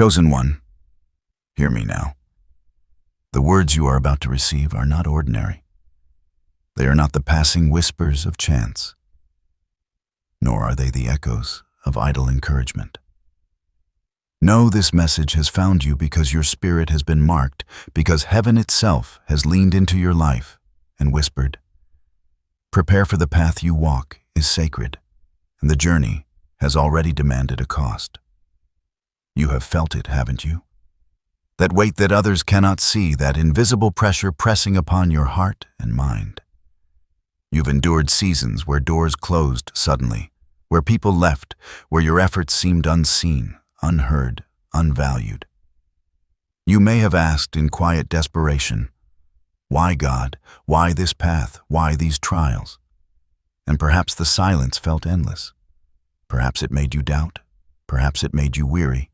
Chosen one, hear me now. The words you are about to receive are not ordinary. They are not the passing whispers of chance, nor are they the echoes of idle encouragement. No, this message has found you because your spirit has been marked, because heaven itself has leaned into your life and whispered, "Prepare, for the path you walk is sacred, and the journey has already demanded a cost." You have felt it, haven't you? That weight that others cannot see, that invisible pressure pressing upon your heart and mind. You've endured seasons where doors closed suddenly, where people left, where your efforts seemed unseen, unheard, unvalued. You may have asked in quiet desperation, "Why, God? Why this path? Why these trials?" And perhaps the silence felt endless. Perhaps it made you doubt. Perhaps it made you weary.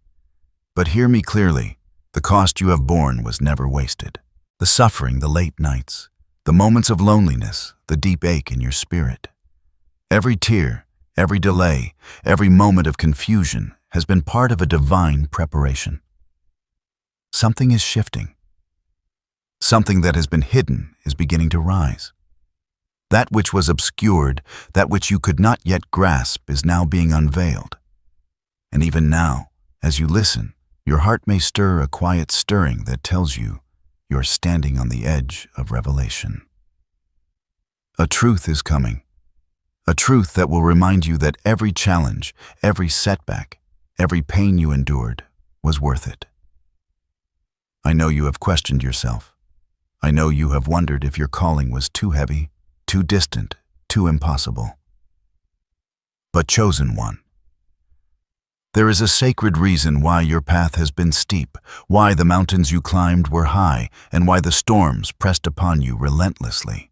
But hear me clearly, the cost you have borne was never wasted. The suffering, the late nights, the moments of loneliness, the deep ache in your spirit. Every tear, every delay, every moment of confusion has been part of a divine preparation. Something is shifting. Something that has been hidden is beginning to rise. That which was obscured, that which you could not yet grasp, is now being unveiled. And even now, as you listen, your heart may stir a quiet stirring that tells you you're standing on the edge of revelation. A truth is coming. A truth that will remind you that every challenge, every setback, every pain you endured was worth it. I know you have questioned yourself. I know you have wondered if your calling was too heavy, too distant, too impossible. But chosen one, there is a sacred reason why your path has been steep, why the mountains you climbed were high, and why the storms pressed upon you relentlessly.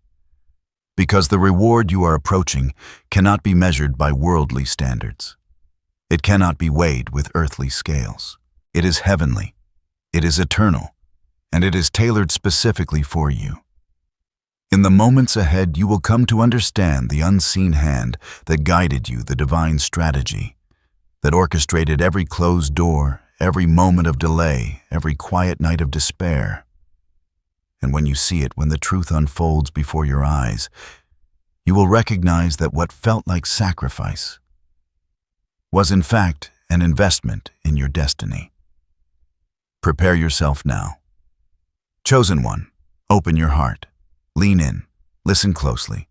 Because the reward you are approaching cannot be measured by worldly standards. It cannot be weighed with earthly scales. It is heavenly, it is eternal, and it is tailored specifically for you. In the moments ahead, you will come to understand the unseen hand that guided you, the divine strategy that orchestrated every closed door, every moment of delay, every quiet night of despair. And when you see it, when the truth unfolds before your eyes, you will recognize that what felt like sacrifice was in fact an investment in your destiny. Prepare yourself now. Chosen one, open your heart, lean in, listen closely.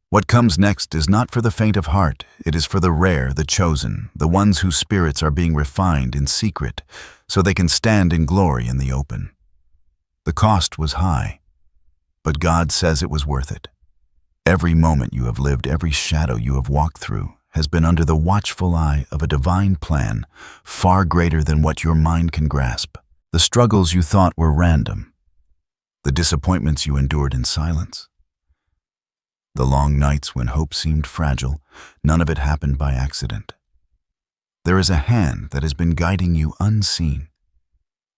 What comes next is not for the faint of heart, it is for the rare, the chosen, the ones whose spirits are being refined in secret so they can stand in glory in the open. The cost was high, but God says it was worth it. Every moment you have lived, every shadow you have walked through has been under the watchful eye of a divine plan far greater than what your mind can grasp. The struggles you thought were random, the disappointments you endured in silence, the long nights when hope seemed fragile, none of it happened by accident. There is a hand that has been guiding you unseen,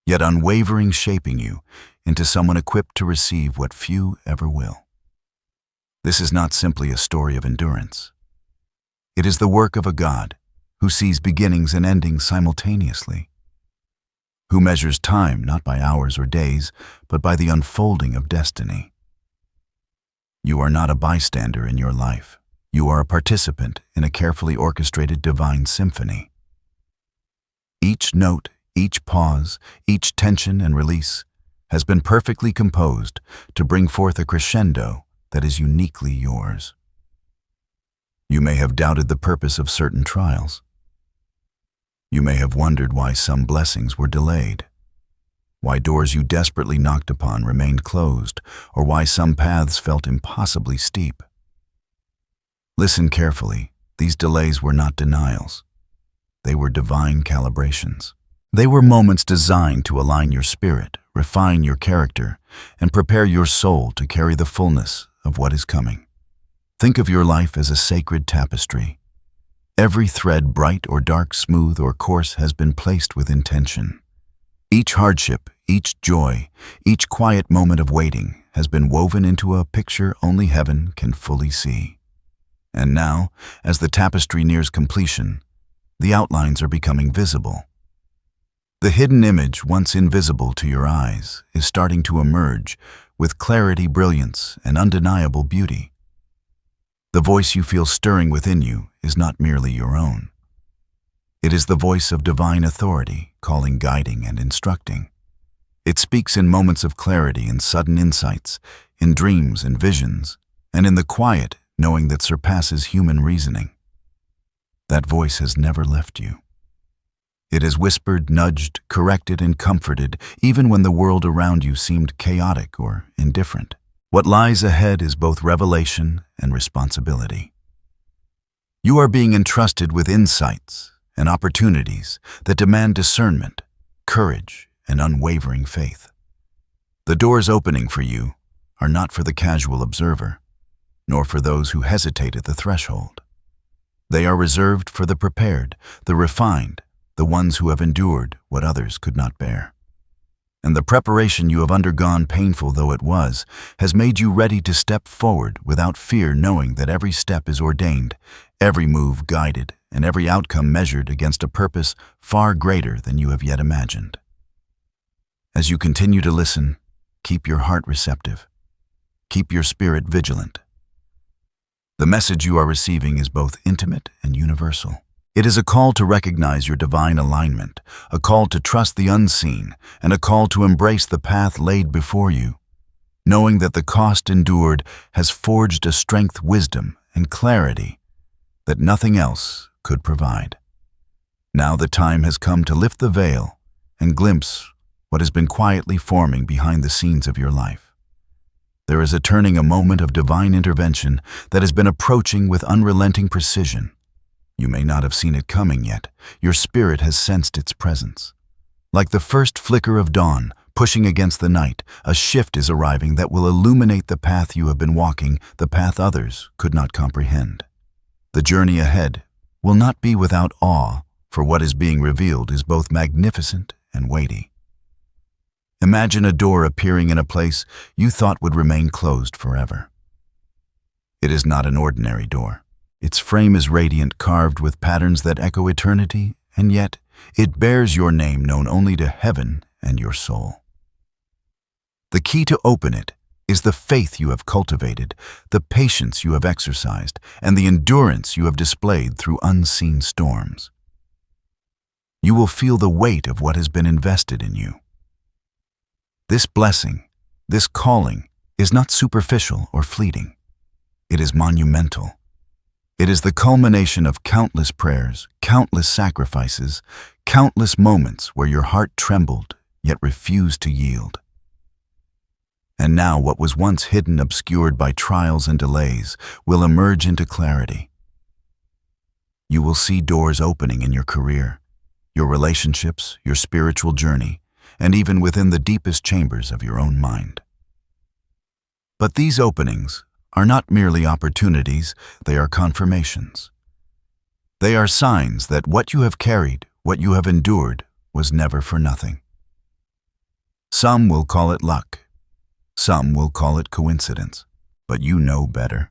yet unwavering, shaping you into someone equipped to receive what few ever will. This is not simply a story of endurance. It is the work of a God who sees beginnings and endings simultaneously, who measures time not by hours or days, but by the unfolding of destiny. You are not a bystander in your life. You are a participant in a carefully orchestrated divine symphony. Each note, each pause, each tension and release has been perfectly composed to bring forth a crescendo that is uniquely yours. You may have doubted the purpose of certain trials. You may have wondered why some blessings were delayed, why doors you desperately knocked upon remained closed, or why some paths felt impossibly steep. Listen carefully. These delays were not denials. They were divine calibrations. They were moments designed to align your spirit, refine your character, and prepare your soul to carry the fullness of what is coming. Think of your life as a sacred tapestry. Every thread, bright or dark, smooth or coarse, has been placed with intention. Each hardship, each joy, each quiet moment of waiting has been woven into a picture only heaven can fully see. And now, as the tapestry nears completion, the outlines are becoming visible. The hidden image, once invisible to your eyes, is starting to emerge with clarity, brilliance, and undeniable beauty. The voice you feel stirring within you is not merely your own. It is the voice of divine authority, calling, guiding, and instructing. It speaks in moments of clarity and sudden insights, in dreams and visions, and in the quiet, knowing that surpasses human reasoning. That voice has never left you. It has whispered, nudged, corrected, and comforted, even when the world around you seemed chaotic or indifferent. What lies ahead is both revelation and responsibility. You are being entrusted with insights and opportunities that demand discernment, courage, and unwavering faith. The doors opening for you are not for the casual observer, nor for those who hesitate at the threshold. They are reserved for the prepared, the refined, the ones who have endured what others could not bear. And the preparation you have undergone, painful though it was, has made you ready to step forward without fear, knowing that every step is ordained, every move guided, and every outcome measured against a purpose far greater than you have yet imagined. As you continue to listen, keep your heart receptive. Keep your spirit vigilant. The message you are receiving is both intimate and universal. It is a call to recognize your divine alignment, a call to trust the unseen, and a call to embrace the path laid before you, knowing that the cost endured has forged a strength, wisdom, and clarity that nothing else could provide. Now the time has come to lift the veil and glimpse what has been quietly forming behind the scenes of your life. There is a turning, a moment of divine intervention that has been approaching with unrelenting precision. You may not have seen it coming yet. Your spirit has sensed its presence. Like the first flicker of dawn, pushing against the night, a shift is arriving that will illuminate the path you have been walking, the path others could not comprehend. The journey ahead will not be without awe, for what is being revealed is both magnificent and weighty. Imagine a door appearing in a place you thought would remain closed forever. It is not an ordinary door. Its frame is radiant, carved with patterns that echo eternity, and yet it bears your name, known only to heaven and your soul. The key to open it is the faith you have cultivated, the patience you have exercised, and the endurance you have displayed through unseen storms. You will feel the weight of what has been invested in you. This blessing, this calling, is not superficial or fleeting. It is monumental. It is the culmination of countless prayers, countless sacrifices, countless moments where your heart trembled yet refused to yield. And now what was once hidden, obscured by trials and delays, will emerge into clarity. You will see doors opening in your career, your relationships, your spiritual journey, and even within the deepest chambers of your own mind. But these openings are not merely opportunities, they are confirmations. They are signs that what you have carried, what you have endured, was never for nothing. Some will call it luck. Some will call it coincidence. But you know better.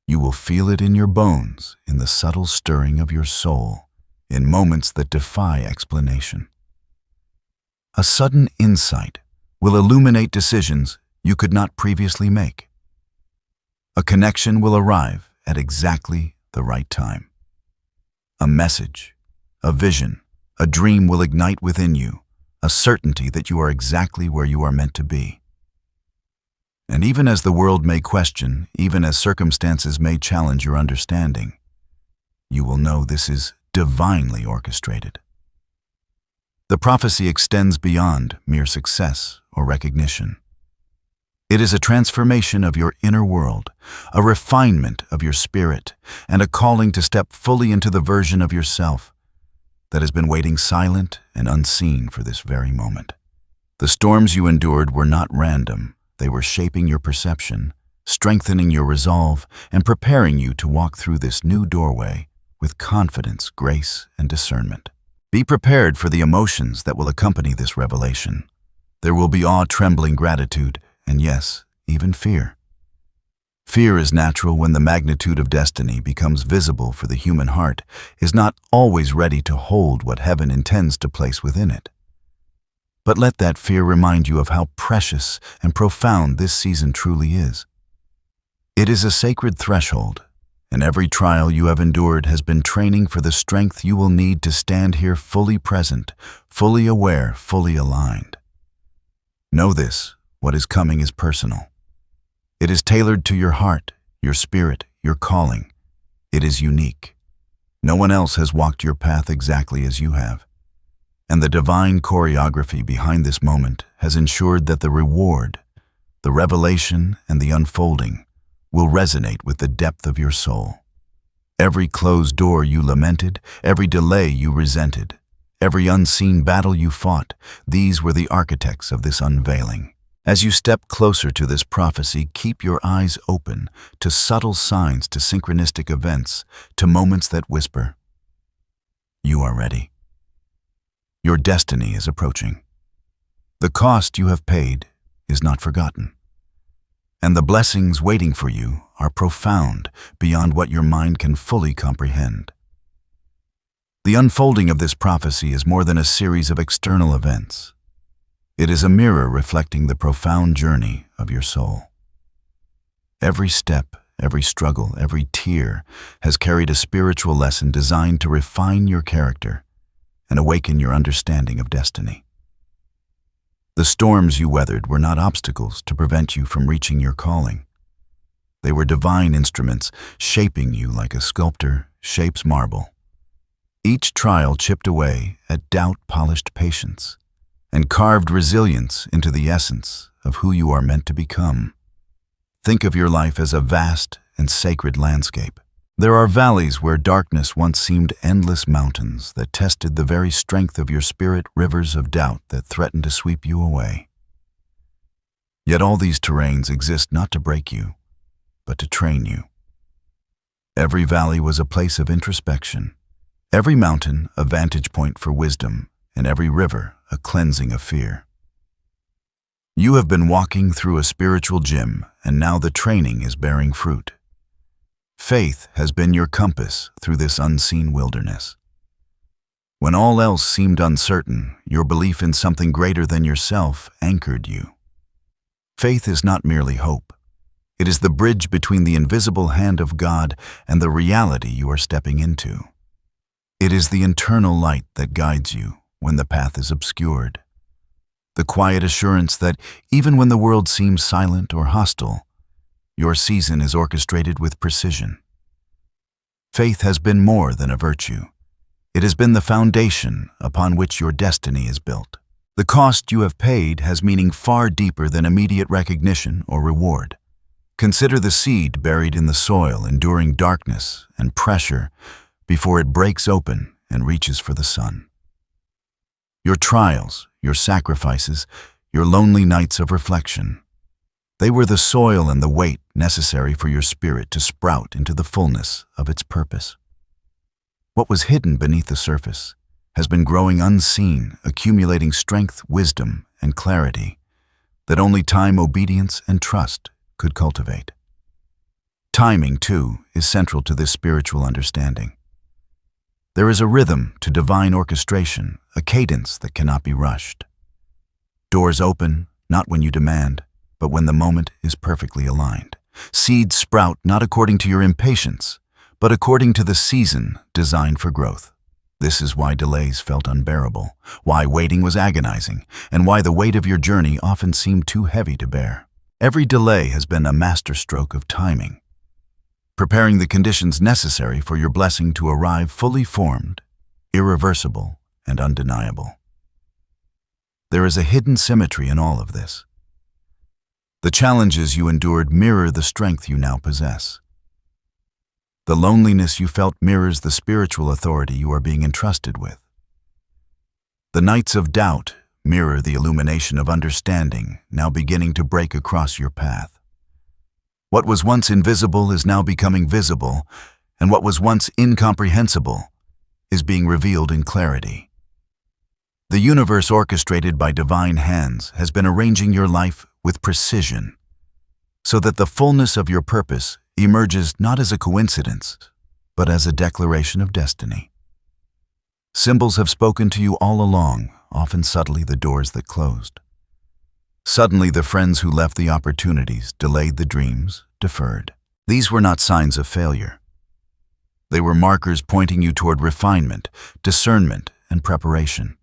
You will feel it in your bones, in the subtle stirring of your soul, in moments that defy explanation. A sudden insight will illuminate decisions you could not previously make. A connection will arrive at exactly the right time. A message, a vision, a dream will ignite within you, a certainty that you are exactly where you are meant to be. And even as the world may question, even as circumstances may challenge your understanding, you will know this is divinely orchestrated. The prophecy extends beyond mere success or recognition. It is a transformation of your inner world, a refinement of your spirit, and a calling to step fully into the version of yourself that has been waiting silent and unseen for this very moment. The storms you endured were not random. They were shaping your perception, strengthening your resolve, and preparing you to walk through this new doorway with confidence, grace, and discernment. Be prepared for the emotions that will accompany this revelation. There will be awe, trembling, gratitude, and yes, even fear. Fear is natural when the magnitude of destiny becomes visible, for the human heart is not always ready to hold what heaven intends to place within it. But let that fear remind you of how precious and profound this season truly is. It is a sacred threshold, and every trial you have endured has been training for the strength you will need to stand here fully present, fully aware, fully aligned. Know this, what is coming is personal. It is tailored to your heart, your spirit, your calling. It is unique. No one else has walked your path exactly as you have. And the divine choreography behind this moment has ensured that the reward, the revelation, and the unfolding will resonate with the depth of your soul. Every closed door you lamented, every delay you resented, every unseen battle you fought, these were the architects of this unveiling. As you step closer to this prophecy, keep your eyes open to subtle signs, to synchronistic events, to moments that whisper, "You are ready. Your destiny is approaching. The cost you have paid is not forgotten. And the blessings waiting for you are profound beyond what your mind can fully comprehend." The unfolding of this prophecy is more than a series of external events. It is a mirror reflecting the profound journey of your soul. Every step, every struggle, every tear has carried a spiritual lesson designed to refine your character and awaken your understanding of destiny. The storms you weathered were not obstacles to prevent you from reaching your calling. They were divine instruments shaping you like a sculptor shapes marble. Each trial chipped away at doubt-polished patience and carved resilience into the essence of who you are meant to become. Think of your life as a vast and sacred landscape. There are valleys where darkness once seemed endless mountains that tested the very strength of your spirit, rivers of doubt that threatened to sweep you away. Yet all these terrains exist not to break you, but to train you. Every valley was a place of introspection, every mountain a vantage point for wisdom, and every river a cleansing of fear. You have been walking through a spiritual gym, and now the training is bearing fruit. Faith has been your compass through this unseen wilderness. When all else seemed uncertain, your belief in something greater than yourself anchored you. Faith is not merely hope. It is the bridge between the invisible hand of God and the reality you are stepping into. It is the internal light that guides you when the path is obscured. The quiet assurance that even when the world seems silent or hostile, your season is orchestrated with precision. Faith has been more than a virtue. It has been the foundation upon which your destiny is built. The cost you have paid has meaning far deeper than immediate recognition or reward. Consider the seed buried in the soil, enduring darkness and pressure before it breaks open and reaches for the sun. Your trials, your sacrifices, your lonely nights of reflection, they were the soil and the weight necessary for your spirit to sprout into the fullness of its purpose. What was hidden beneath the surface has been growing unseen, accumulating strength, wisdom, and clarity that only time, obedience, and trust could cultivate. Timing, too, is central to this spiritual understanding. There is a rhythm to divine orchestration, a cadence that cannot be rushed. Doors open, not when you demand, but when the moment is perfectly aligned. Seeds sprout not according to your impatience, but according to the season designed for growth. This is why delays felt unbearable, why waiting was agonizing, and why the weight of your journey often seemed too heavy to bear. Every delay has been a masterstroke of timing, preparing the conditions necessary for your blessing to arrive fully formed, irreversible, and undeniable. There is a hidden symmetry in all of this. The challenges you endured mirror the strength you now possess. The loneliness you felt mirrors the spiritual authority you are being entrusted with. The nights of doubt mirror the illumination of understanding now beginning to break across your path. What was once invisible is now becoming visible, and what was once incomprehensible is being revealed in clarity. The universe orchestrated by divine hands has been arranging your life with precision, so that the fullness of your purpose emerges not as a coincidence, but as a declaration of destiny. Symbols have spoken to you all along, often subtly the doors that closed. Suddenly, the friends who left the opportunities, delayed the dreams, deferred. These were not signs of failure. They were markers pointing you toward refinement, discernment, and preparation.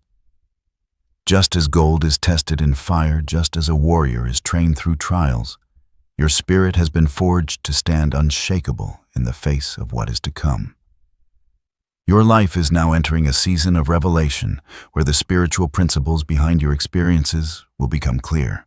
Just as gold is tested in fire, just as a warrior is trained through trials, your spirit has been forged to stand unshakable in the face of what is to come. Your life is now entering a season of revelation where the spiritual principles behind your experiences will become clear.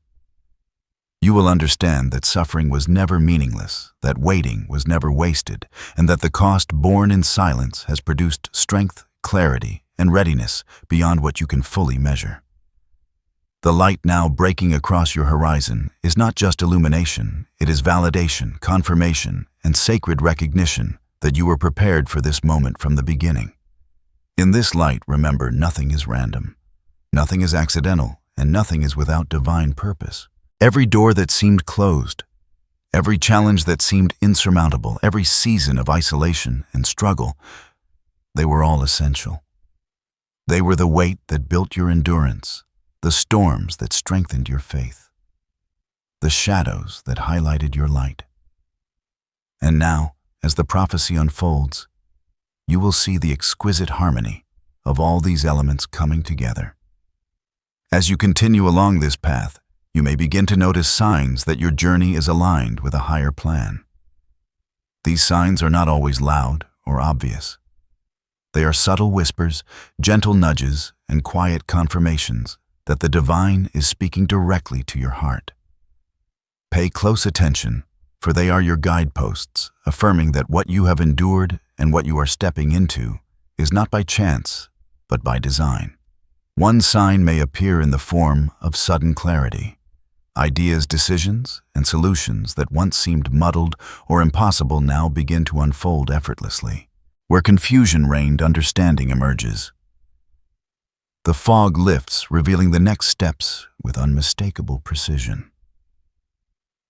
You will understand that suffering was never meaningless, that waiting was never wasted, and that the cost borne in silence has produced strength, clarity, and readiness beyond what you can fully measure. The light now breaking across your horizon is not just illumination, it is validation, confirmation, and sacred recognition that you were prepared for this moment from the beginning. In this light, remember, nothing is random, nothing is accidental, and nothing is without divine purpose. Every door that seemed closed, every challenge that seemed insurmountable, every season of isolation and struggle, they were all essential. They were the weight that built your endurance, the storms that strengthened your faith, the shadows that highlighted your light. And now, as the prophecy unfolds, you will see the exquisite harmony of all these elements coming together. As you continue along this path, you may begin to notice signs that your journey is aligned with a higher plan. These signs are not always loud or obvious. They are subtle whispers, gentle nudges, and quiet confirmations that the divine is speaking directly to your heart. Pay close attention, for they are your guideposts, affirming that what you have endured and what you are stepping into is not by chance, but by design. One sign may appear in the form of sudden clarity. Ideas, decisions, and solutions that once seemed muddled or impossible now begin to unfold effortlessly. Where confusion reigned, understanding emerges. The fog lifts, revealing the next steps with unmistakable precision.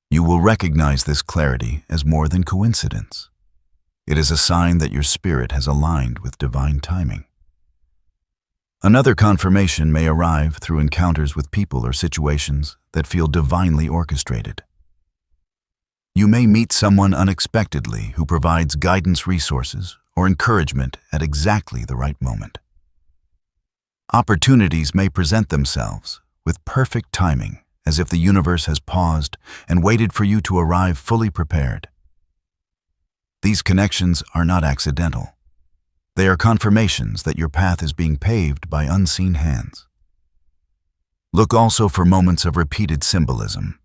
You will recognize this clarity as more than coincidence. It is a sign that your spirit has aligned with divine timing. Another confirmation may arrive through encounters with people or situations that feel divinely orchestrated. You may meet someone unexpectedly who provides guidance, resources, or encouragement at exactly the right moment. Opportunities may present themselves with perfect timing, as if the universe has paused and waited for you to arrive fully prepared. These connections are not accidental. They are confirmations that your path is being paved by unseen hands. Look also for moments of repeated symbolism.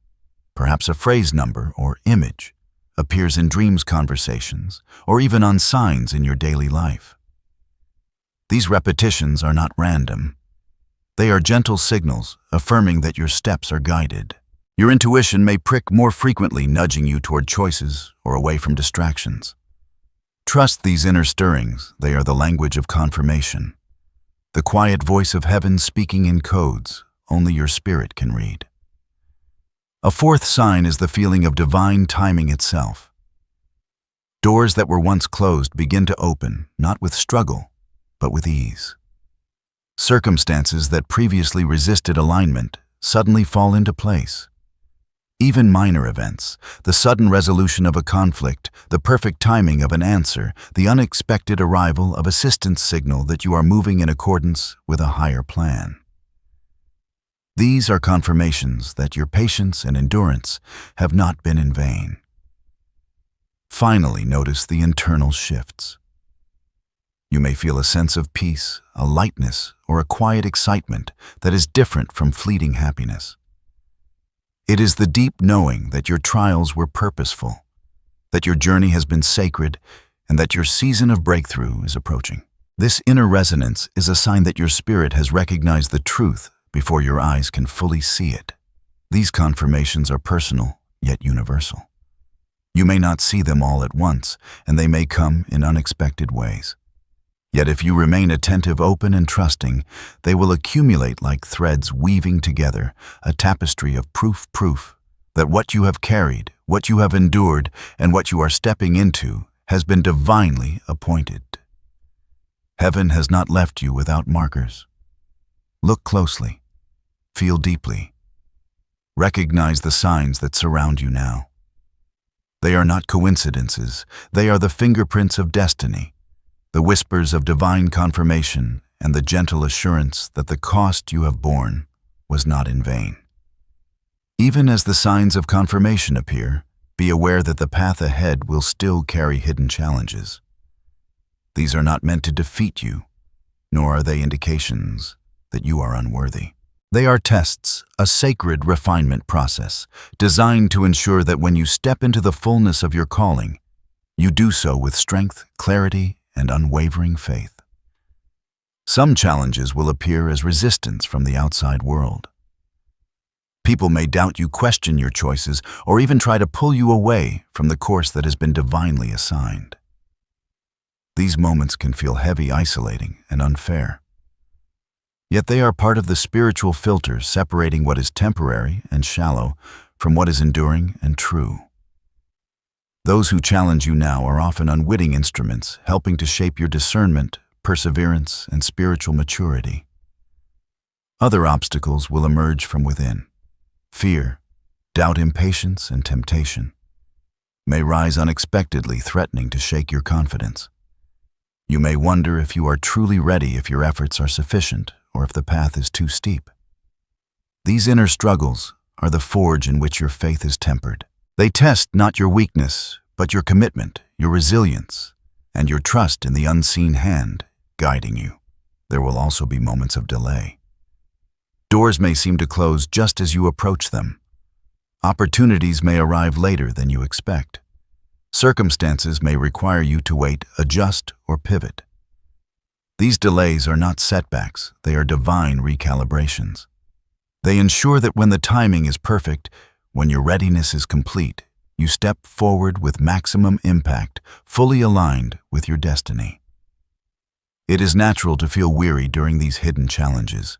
Perhaps a phrase number or image appears in dreams, conversations, or even on signs in your daily life. These repetitions are not random. They are gentle signals affirming that your steps are guided. Your intuition may prick more frequently, nudging you toward choices or away from distractions. Trust these inner stirrings. They are the language of confirmation, the quiet voice of heaven speaking in codes only your spirit can read. A fourth sign is the feeling of divine timing itself. Doors that were once closed begin to open, not with struggle, but with ease. Circumstances that previously resisted alignment suddenly fall into place. Even minor events, the sudden resolution of a conflict, the perfect timing of an answer, the unexpected arrival of assistance signal that you are moving in accordance with a higher plan. These are confirmations that your patience and endurance have not been in vain. Finally, notice the internal shifts. You may feel a sense of peace, a lightness, or a quiet excitement that is different from fleeting happiness. It is the deep knowing that your trials were purposeful, that your journey has been sacred, and that your season of breakthrough is approaching. This inner resonance is a sign that your spirit has recognized the truth before your eyes can fully see it. These confirmations are personal, yet universal. You may not see them all at once, and they may come in unexpected ways. Yet if you remain attentive, open, and trusting, they will accumulate like threads weaving together, a tapestry of proof that what you have carried, what you have endured, and what you are stepping into has been divinely appointed. Heaven has not left you without markers. Look closely. Feel deeply. Recognize the signs that surround you now. They are not coincidences. They are the fingerprints of destiny, the whispers of divine confirmation, and the gentle assurance that the cost you have borne was not in vain. Even as the signs of confirmation appear, be aware that the path ahead will still carry hidden challenges. These are not meant to defeat you, nor are they indications that you are unworthy. They are tests, a sacred refinement process, designed to ensure that when you step into the fullness of your calling, you do so with strength, clarity, and unwavering faith. Some challenges will appear as resistance from the outside world. People may doubt you, question your choices, or even try to pull you away from the course that has been divinely assigned. These moments can feel heavy, isolating, and unfair. Yet they are part of the spiritual filter separating what is temporary and shallow from what is enduring and true. Those who challenge you now are often unwitting instruments helping to shape your discernment, perseverance, and spiritual maturity. Other obstacles will emerge from within. Fear, doubt, impatience, and temptation may rise unexpectedly, threatening to shake your confidence. You may wonder if you are truly ready, if your efforts are sufficient, or if the path is too steep. These inner struggles are the forge in which your faith is tempered. They test not your weakness, but your commitment, your resilience, and your trust in the unseen hand guiding you. There will also be moments of delay. Doors may seem to close just as you approach them. Opportunities may arrive later than you expect. Circumstances may require you to wait, adjust, or pivot. These delays are not setbacks, they are divine recalibrations. They ensure that when the timing is perfect, when your readiness is complete, you step forward with maximum impact, fully aligned with your destiny. It is natural to feel weary during these hidden challenges.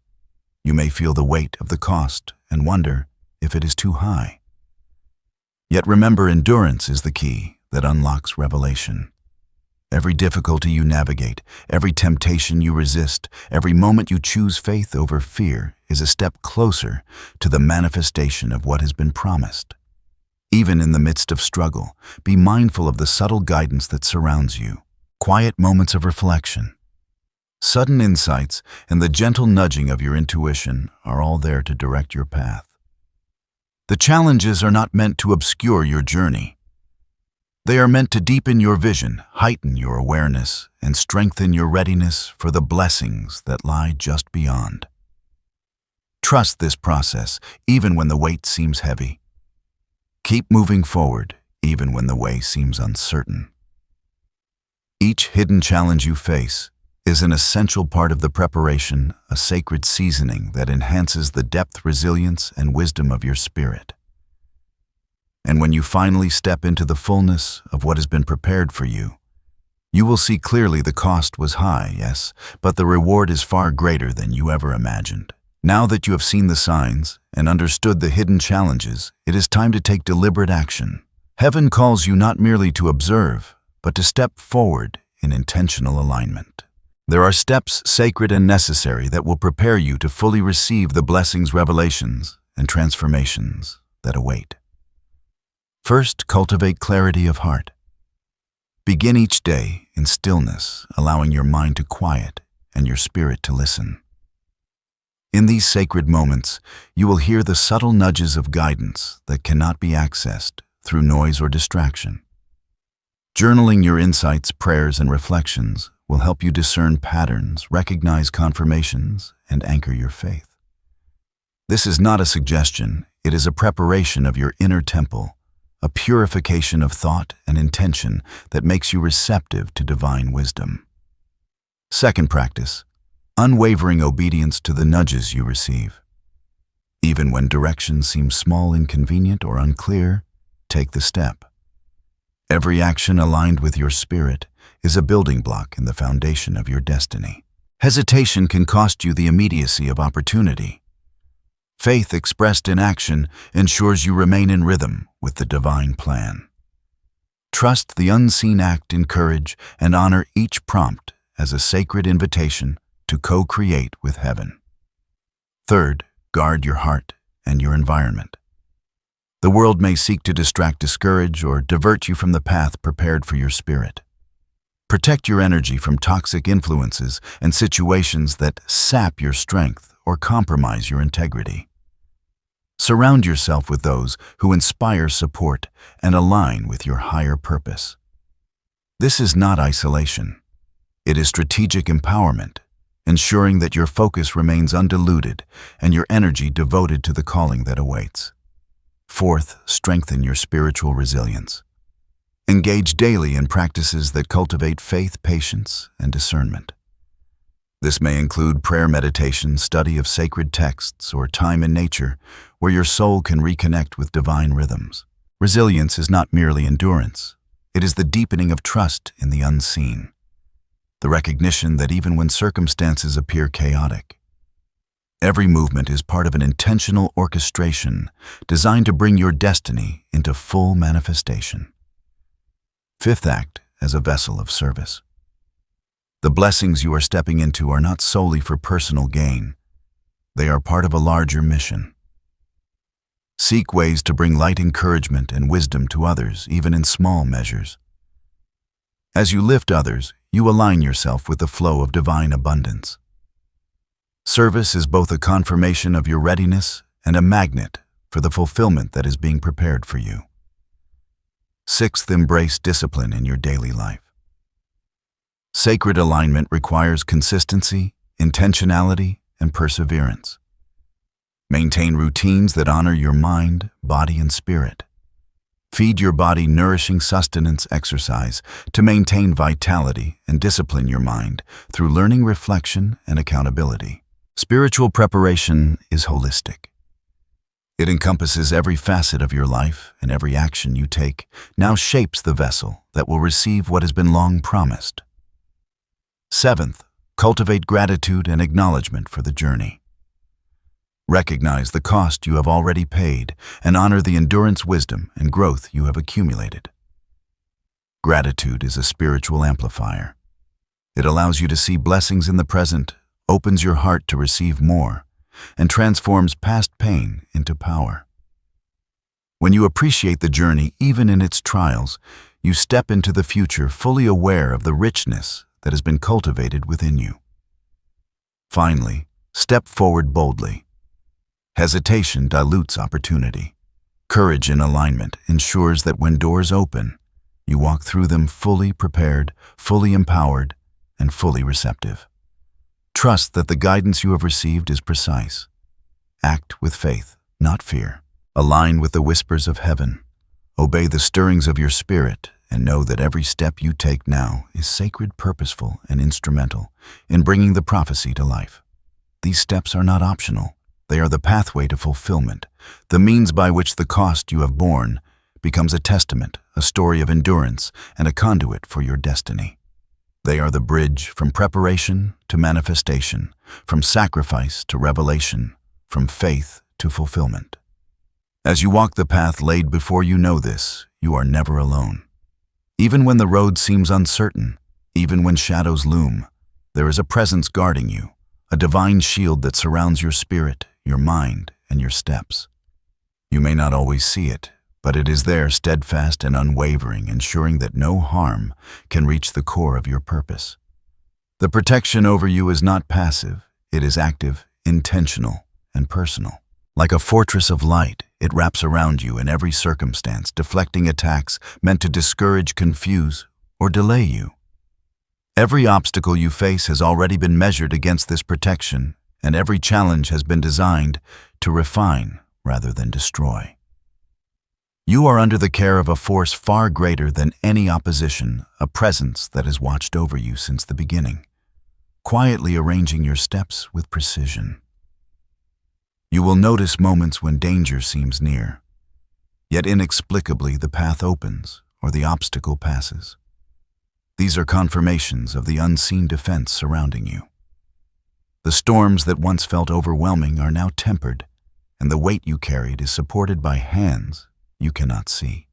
You may feel the weight of the cost and wonder if it is too high. Yet remember, endurance is the key that unlocks revelation. Every difficulty you navigate, every temptation you resist, every moment you choose faith over fear is a step closer to the manifestation of what has been promised. Even in the midst of struggle, be mindful of the subtle guidance that surrounds you. Quiet moments of reflection, sudden insights, and the gentle nudging of your intuition are all there to direct your path. The challenges are not meant to obscure your journey. They are meant to deepen your vision, heighten your awareness, and strengthen your readiness for the blessings that lie just beyond. Trust this process, even when the weight seems heavy. Keep moving forward, even when the way seems uncertain. Each hidden challenge you face is an essential part of the preparation, a sacred seasoning that enhances the depth, resilience, and wisdom of your spirit. And when you finally step into the fullness of what has been prepared for you, you will see clearly the cost was high, yes, but the reward is far greater than you ever imagined. Now that you have seen the signs and understood the hidden challenges, it is time to take deliberate action. Heaven calls you not merely to observe, but to step forward in intentional alignment. There are steps sacred and necessary that will prepare you to fully receive the blessings, revelations, and transformations that await. First, cultivate clarity of heart. Begin each day in stillness, allowing your mind to quiet and your spirit to listen. In these sacred moments, you will hear the subtle nudges of guidance that cannot be accessed through noise or distraction. Journaling your insights, prayers, and reflections will help you discern patterns, recognize confirmations, and anchor your faith. This is not a suggestion, it is a preparation of your inner temple, a purification of thought and intention that makes you receptive to divine wisdom. Second practice, unwavering obedience to the nudges you receive. Even when direction seems small, inconvenient, or unclear, take the step. Every action aligned with your spirit is a building block in the foundation of your destiny. Hesitation can cost you the immediacy of opportunity. Faith expressed in action ensures you remain in rhythm with the divine plan. Trust the unseen act in courage and honor each prompt as a sacred invitation to co-create with heaven. Third, guard your heart and your environment. The world may seek to distract, discourage, or divert you from the path prepared for your spirit. Protect your energy from toxic influences and situations that sap your strength or compromise your integrity. Surround yourself with those who inspire support and align with your higher purpose. This is not isolation. It is strategic empowerment, ensuring that your focus remains undiluted and your energy devoted to the calling that awaits. Fourth, strengthen your spiritual resilience. Engage daily in practices that cultivate faith, patience, and discernment. This may include prayer, meditation, study of sacred texts, or time in nature where your soul can reconnect with divine rhythms. Resilience is not merely endurance. It is the deepening of trust in the unseen, the recognition that even when circumstances appear chaotic, every movement is part of an intentional orchestration designed to bring your destiny into full manifestation. Fifth, act as a vessel of service. The blessings you are stepping into are not solely for personal gain. They are part of a larger mission. Seek ways to bring light, encouragement, and wisdom to others, even in small measures. As you lift others, you align yourself with the flow of divine abundance. Service is both a confirmation of your readiness and a magnet for the fulfillment that is being prepared for you. Sixth, embrace discipline in your daily life. Sacred alignment requires consistency, intentionality, and perseverance. Maintain routines that honor your mind, body, and spirit. Feed your body nourishing sustenance exercise to maintain vitality, and discipline your mind through learning, reflection, and accountability. Spiritual preparation is holistic. It encompasses every facet of your life, and every action you take now shapes the vessel that will receive what has been long promised. Seventh, cultivate gratitude and acknowledgement for the journey. Recognize the cost you have already paid and honor the endurance, wisdom, and growth you have accumulated. Gratitude is a spiritual amplifier. It allows you to see blessings in the present, opens your heart to receive more, and transforms past pain into power. When you appreciate the journey, even in its trials, you step into the future fully aware of the richness that has been cultivated within you. Finally, step forward boldly. Hesitation dilutes opportunity. Courage in alignment ensures that when doors open, you walk through them fully prepared, fully empowered, and fully receptive. Trust that the guidance you have received is precise. Act with faith, not fear. Align with the whispers of heaven. Obey the stirrings of your spirit, and know that every step you take now is sacred, purposeful, and instrumental in bringing the prophecy to life. These steps are not optional. They are the pathway to fulfillment, the means by which the cost you have borne becomes a testament, a story of endurance, and a conduit for your destiny. They are the bridge from preparation to manifestation, from sacrifice to revelation, from faith to fulfillment. As you walk the path laid before you, know this: you are never alone. Even when the road seems uncertain, even when shadows loom, there is a presence guarding you, a divine shield that surrounds your spirit, your mind, and your steps. You may not always see it, but it is there, steadfast and unwavering, ensuring that no harm can reach the core of your purpose. The protection over you is not passive, it is active, intentional, and personal. Like a fortress of light, it wraps around you in every circumstance, deflecting attacks meant to discourage, confuse, or delay you. Every obstacle you face has already been measured against this protection, and every challenge has been designed to refine rather than destroy. You are under the care of a force far greater than any opposition, a presence that has watched over you since the beginning, quietly arranging your steps with precision. You will notice moments when danger seems near, yet inexplicably the path opens or the obstacle passes. These are confirmations of the unseen defense surrounding you. The storms that once felt overwhelming are now tempered, and the weight you carried is supported by hands you cannot see.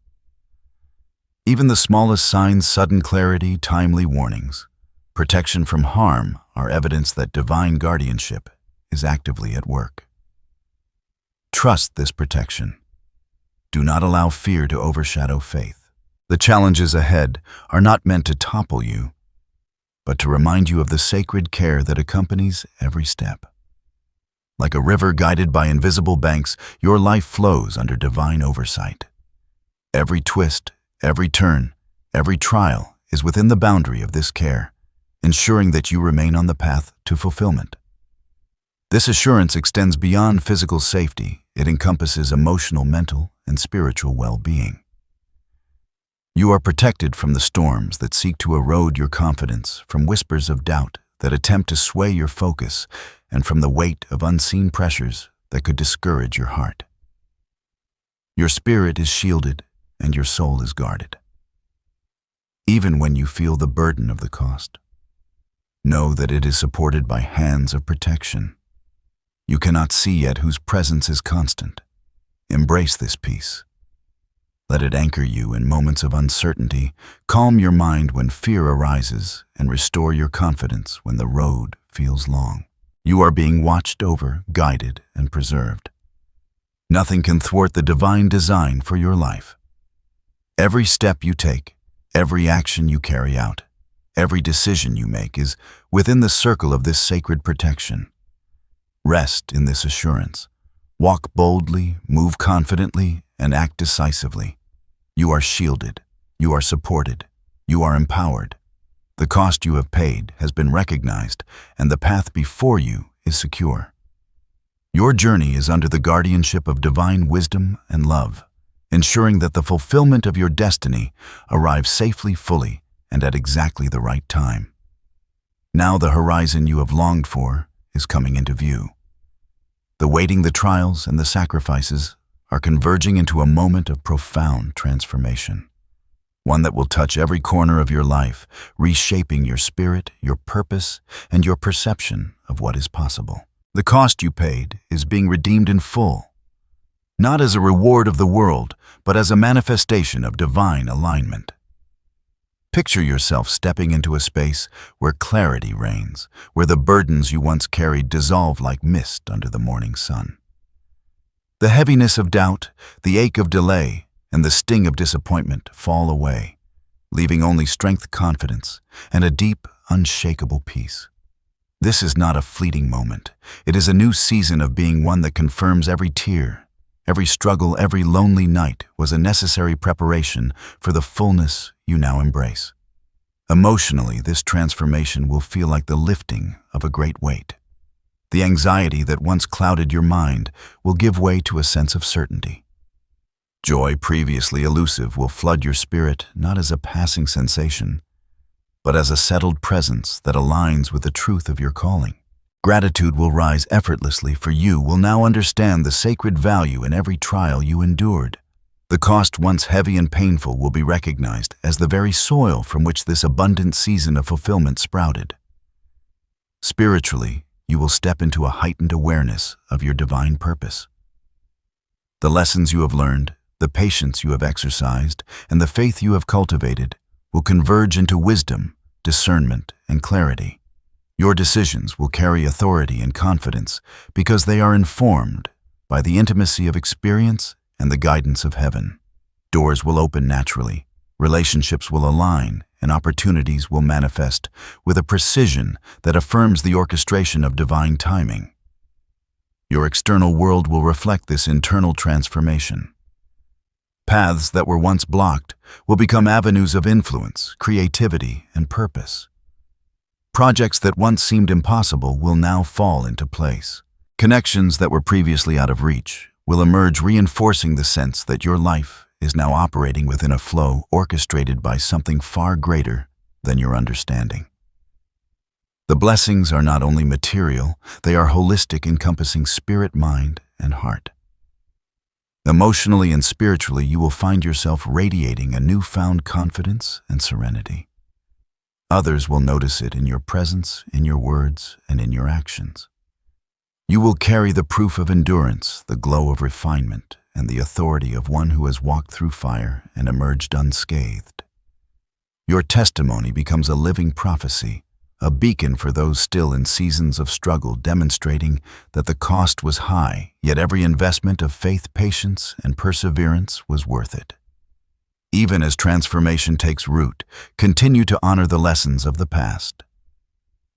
Even the smallest signs, sudden clarity, timely warnings, protection from harm are evidence that divine guardianship is actively at work. Trust this protection. Do not allow fear to overshadow faith. The challenges ahead are not meant to topple you, but to remind you of the sacred care that accompanies every step. Like a river guided by invisible banks, your life flows under divine oversight. Every twist, every turn, every trial is within the boundary of this care, ensuring that you remain on the path to fulfillment. This assurance extends beyond physical safety. It encompasses emotional, mental, and spiritual well-being. You are protected from the storms that seek to erode your confidence, from whispers of doubt that attempt to sway your focus, and from the weight of unseen pressures that could discourage your heart. Your spirit is shielded and your soul is guarded. Even when you feel the burden of the cost, know that it is supported by hands of protection. You cannot see yet whose presence is constant. Embrace this peace. Let it anchor you in moments of uncertainty, calm your mind when fear arises, and restore your confidence when the road feels long. You are being watched over, guided, and preserved. Nothing can thwart the divine design for your life. Every step you take, every action you carry out, every decision you make is within the circle of this sacred protection. Rest in this assurance. Walk boldly, move confidently, and act decisively. You are shielded, you are supported, you are empowered. The cost you have paid has been recognized, and the path before you is secure. Your journey is under the guardianship of divine wisdom and love, ensuring that the fulfillment of your destiny arrives safely, fully, and at exactly the right time. Now the horizon you have longed for is coming into view. The waiting, the trials, and the sacrifices are converging into a moment of profound transformation, one that will touch every corner of your life, reshaping your spirit, your purpose, and your perception of what is possible. The cost you paid is being redeemed in full, not as a reward of the world, but as a manifestation of divine alignment. Picture yourself stepping into a space where clarity reigns, where the burdens you once carried dissolve like mist under the morning sun. The heaviness of doubt, the ache of delay, and the sting of disappointment fall away, leaving only strength, confidence, and a deep, unshakable peace. This is not a fleeting moment. It is a new season of being, one that confirms every tear, every struggle, every lonely night was a necessary preparation for the fullness you now embrace. Emotionally, this transformation will feel like the lifting of a great weight. The anxiety that once clouded your mind will give way to a sense of certainty. Joy, previously elusive, will flood your spirit not as a passing sensation, but as a settled presence that aligns with the truth of your calling. Gratitude will rise effortlessly, for you will now understand the sacred value in every trial you endured. The cost, once heavy and painful, will be recognized as the very soil from which this abundant season of fulfillment sprouted. Spiritually, you will step into a heightened awareness of your divine purpose. The lessons you have learned, the patience you have exercised, and the faith you have cultivated will converge into wisdom, discernment, and clarity. Your decisions will carry authority and confidence because they are informed by the intimacy of experience and the guidance of heaven. Doors will open naturally, relationships will align, and opportunities will manifest with a precision that affirms the orchestration of divine timing. Your external world will reflect this internal transformation. Paths that were once blocked will become avenues of influence, creativity, and purpose. Projects that once seemed impossible will now fall into place. Connections that were previously out of reach will emerge, reinforcing the sense that your life is now operating within a flow orchestrated by something far greater than your understanding. The blessings are not only material, they are holistic, encompassing spirit, mind, and heart. Emotionally and spiritually, you will find yourself radiating a newfound confidence and serenity. Others will notice it in your presence, in your words, and in your actions. You will carry the proof of endurance, the glow of refinement, and the authority of one who has walked through fire and emerged unscathed. Your testimony becomes a living prophecy, a beacon for those still in seasons of struggle, demonstrating that the cost was high, yet every investment of faith, patience, and perseverance was worth it. Even as transformation takes root, continue to honor the lessons of the past.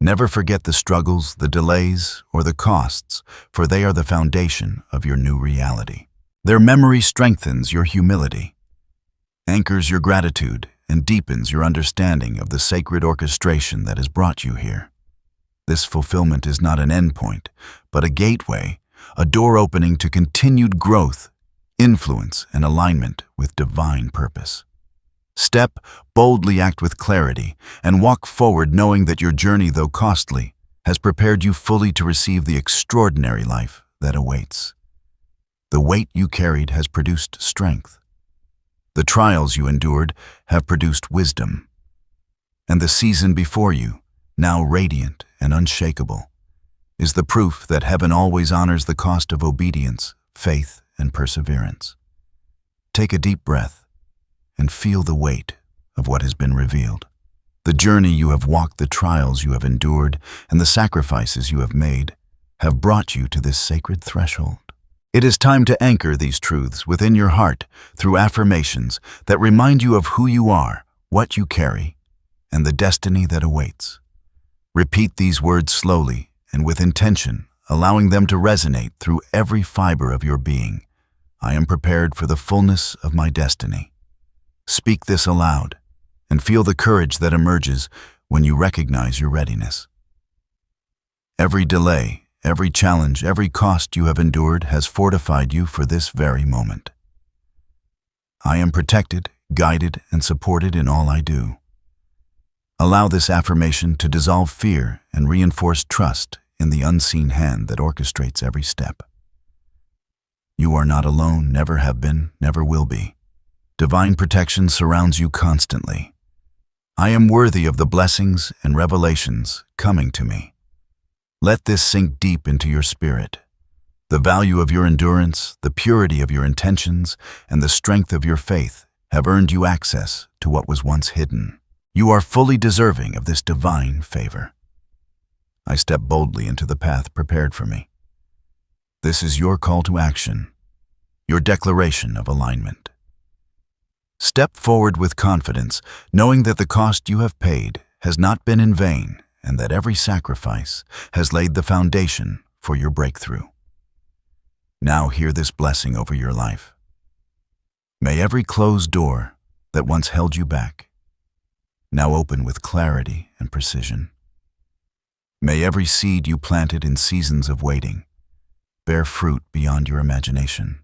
Never forget the struggles, the delays, or the costs, for they are the foundation of your new reality. Their memory strengthens your humility, anchors your gratitude, and deepens your understanding of the sacred orchestration that has brought you here. This fulfillment is not an endpoint, but a gateway, a door opening to continued growth, influence, and alignment with divine purpose. Step, boldly act with clarity, and walk forward knowing that your journey, though costly, has prepared you fully to receive the extraordinary life that awaits. The weight you carried has produced strength. The trials you endured have produced wisdom. And the season before you, now radiant and unshakable, is the proof that heaven always honors the cost of obedience, faith, and perseverance. Take a deep breath and feel the weight of what has been revealed. The journey you have walked, the trials you have endured, and the sacrifices you have made have brought you to this sacred threshold. It is time to anchor these truths within your heart through affirmations that remind you of who you are, what you carry, and the destiny that awaits. Repeat these words slowly and with intention, allowing them to resonate through every fiber of your being. I am prepared for the fullness of my destiny. Speak this aloud and feel the courage that emerges when you recognize your readiness. Every delay, every challenge, every cost you have endured has fortified you for this very moment. I am protected, guided, and supported in all I do. Allow this affirmation to dissolve fear and reinforce trust in the unseen hand that orchestrates every step. You are not alone, never have been, never will be. Divine protection surrounds you constantly. I am worthy of the blessings and revelations coming to me. Let this sink deep into your spirit. The value of your endurance, the purity of your intentions, and the strength of your faith have earned you access to what was once hidden. You are fully deserving of this divine favor. I step boldly into the path prepared for me. This is your call to action, your declaration of alignment. Step forward with confidence, knowing that the cost you have paid has not been in vain and that every sacrifice has laid the foundation for your breakthrough. Now hear this blessing over your life. May every closed door that once held you back now open with clarity and precision. May every seed you planted in seasons of waiting bear fruit beyond your imagination.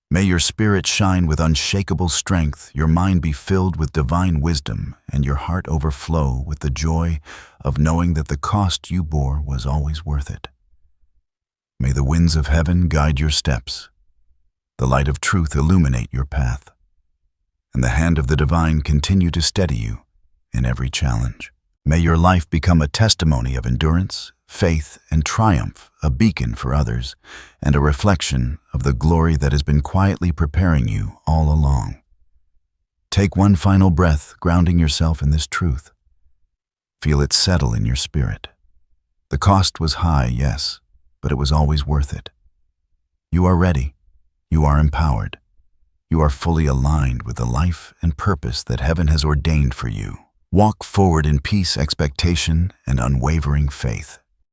May your spirit shine with unshakable strength, your mind be filled with divine wisdom, and your heart overflow with the joy of knowing that the cost you bore was always worth it. May the winds of heaven guide your steps, the light of truth illuminate your path, and the hand of the divine continue to steady you in every challenge. May your life become a testimony of endurance, faith, and triumph, a beacon for others, and a reflection of the glory that has been quietly preparing you all along. Take one final breath, grounding yourself in this truth. Feel it settle in your spirit. The cost was high, yes, but it was always worth it. You are ready. You are empowered. You are fully aligned with the life and purpose that heaven has ordained for you. Walk forward in peace, expectation, and unwavering faith.